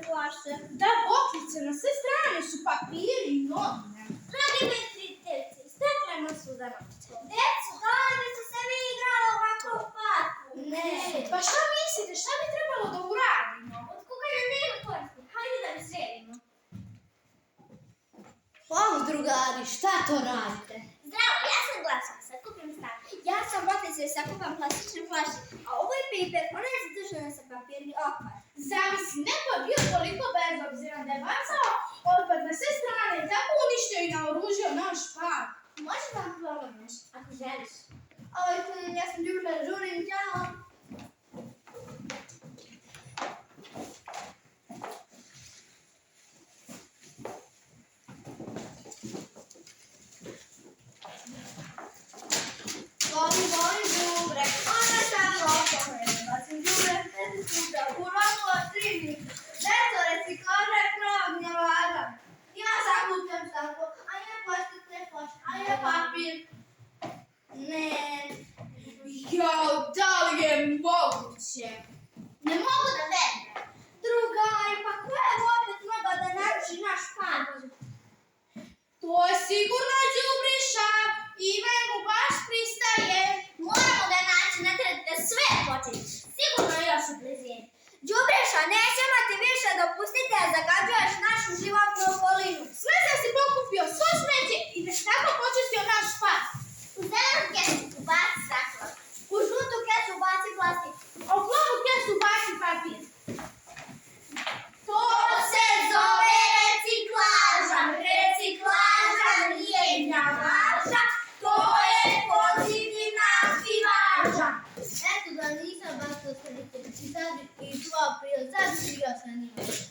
flaše. Da, boklice, na sve strane su papiri i novine. Dragi prijateljice, stakleno su za noću. Deco, dajte su se mi igrali ovako u parku. Ne, pa šta mislite, šta bi trebalo da uradimo? Od koga nam nema koristi, hajde da ne sredimo. Ovo, drugari, šta to radite? Zdravo, ja sam Glaša, sakupim stan. Ja sam Boklica i sakupam plastične flaše. A ovo je Piper, ona je zadužena za papirni otpad. Zamisli, neko je bio toliko bezobziran da je bacao otpad na sve strane i tako uništio i naoružio naš park. Može da vam pomogneš, ako želiš. Oj, ja sam Đurđa, žurim, ćao. Volim đubre, ona sam lopo, bacim đubre, sutra, u roku od 3 minuta. Deco, reciklaža je krov važan. Ja sakupljam staklo, a ja plastične flaše, a ja papir. Ne. Jao, da li je moguće? Ne mogu da verujem. Drugari, pa ko je opet mogao da naruši naš park? To je sigurno đubriša i ime mu baš pristaje. Moramo ga naći, ne trebate sve početi. Sigurno je još u blizini. Đubreša, nećemo ti više dopustiti da zagađuješ našu životnu okolinu. Sve sam si pokupio, svo smeće i da si tako počistio naš park. U zelenu kesu ubaci staklo. U žutu kesu ubaci plastik. A u plavu kesu baci papir. To se zove reciklaža. Reciklaža nije gnjavaža. To je pozitivna aktivaža. Eto da nisam baš to sredite. I sad bi i 2 aprila, sad bi bio sam njima.